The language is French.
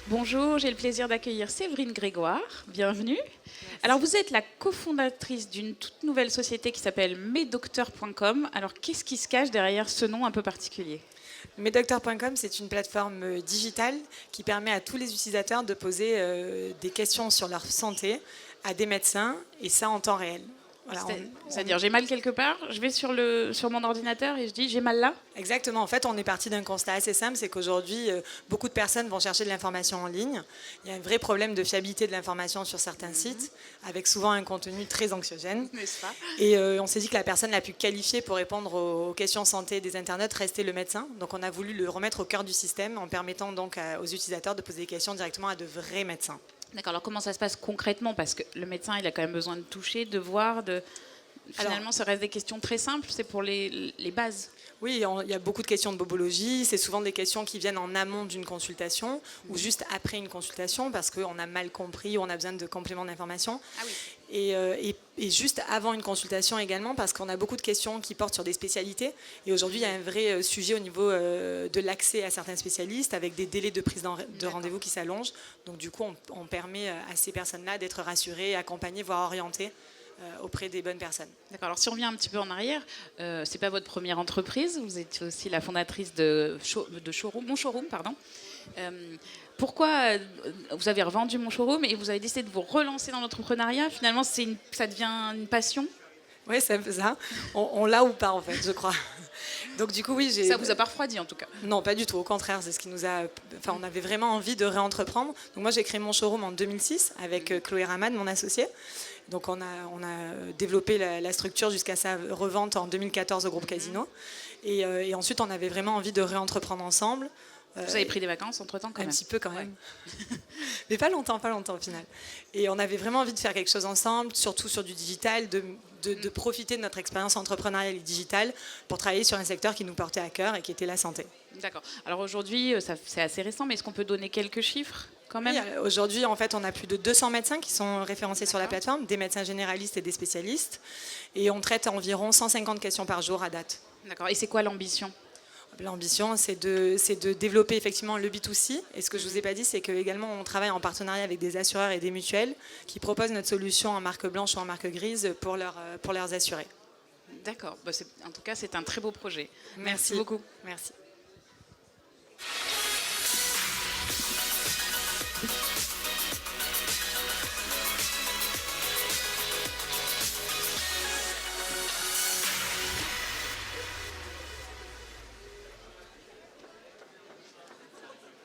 Bonjour, j'ai le plaisir d'accueillir Séverine Grégoire. Bienvenue. Alors, vous êtes la cofondatrice d'une toute nouvelle société qui s'appelle Mesdocteurs.com. Alors, qu'est-ce qui se cache derrière ce nom un peu particulier? Mesdocteurs.com, c'est une plateforme digitale qui permet à tous les utilisateurs de poser des questions sur leur santé à des médecins, et ça en temps réel. Voilà, C'est-à-dire, j'ai mal quelque part, je vais sur mon ordinateur et je dis j'ai mal là. Exactement. En fait, on est parti d'un constat assez simple, c'est qu'aujourd'hui, beaucoup de personnes vont chercher de l'information en ligne. Il y a un vrai problème de fiabilité de l'information sur certains sites, avec souvent un contenu très anxiogène. N'est-ce pas? Et on s'est dit que la personne la plus qualifiée pour répondre aux questions santé des internautes restait le médecin. Donc on a voulu le remettre au cœur du système en permettant donc aux utilisateurs de poser des questions directement à de vrais médecins. D'accord, alors comment ça se passe concrètement? Parce que le médecin, il a quand même besoin de toucher, de voir, de... Finalement, ça reste des questions très simples, c'est pour les bases. Oui, il y a beaucoup de questions de bobologie. C'est souvent des questions qui viennent en amont d'une consultation ou juste après une consultation parce qu'on a mal compris ou on a besoin de compléments d'information. Ah oui. Et juste avant une consultation également parce qu'on a beaucoup de questions qui portent sur des spécialités. Et aujourd'hui, il y a un vrai sujet au niveau de l'accès à certains spécialistes avec des délais de prise de rendez-vous qui s'allongent. Donc du coup, on permet à ces personnes-là d'être rassurées, accompagnées, voire orientées auprès des bonnes personnes. D'accord, alors si on revient un petit peu en arrière, c'est pas votre première entreprise, vous êtes aussi la fondatrice de Showroom, Mon Showroom, pardon. Pourquoi vous avez revendu Mon Showroom et vous avez décidé de vous relancer dans l'entrepreneuriat? Finalement, ça devient une passion? Oui, c'est un peu ça. On l'a ou pas, en fait, je crois. Donc du coup, oui, Ça vous a pas refroidi, en tout cas? Non, pas du tout. Au contraire, c'est ce qui nous a... Enfin, on avait vraiment envie de réentreprendre. Donc moi, j'ai créé Mon Showroom en 2006 avec Chloé Ramad, mon associée. Donc on a développé la structure jusqu'à sa revente en 2014 au groupe Casino. Et ensuite, on avait vraiment envie de réentreprendre ensemble. Vous avez pris des vacances entre-temps quand même? Un petit peu quand même. Ouais. Mais pas longtemps au final. Et on avait vraiment envie de faire quelque chose ensemble, surtout sur du digital, de profiter de notre expérience entrepreneuriale et digitale pour travailler sur un secteur qui nous portait à cœur et qui était la santé. D'accord. Alors aujourd'hui, c'est assez récent, mais est-ce qu'on peut donner quelques chiffres quand même? Oui, aujourd'hui, en fait, on a plus de 200 médecins qui sont référencés sur la plateforme, des médecins généralistes et des spécialistes. Et on traite environ 150 questions par jour à date. D'accord. Et c'est quoi l'ambition? L'ambition, c'est de développer effectivement le B2C. Et ce que je ne vous ai pas dit, c'est qu'également, on travaille en partenariat avec des assureurs et des mutuelles qui proposent notre solution en marque blanche ou en marque grise pour leurs assurés. D'accord. En tout cas, c'est un très beau projet. Merci beaucoup. Merci.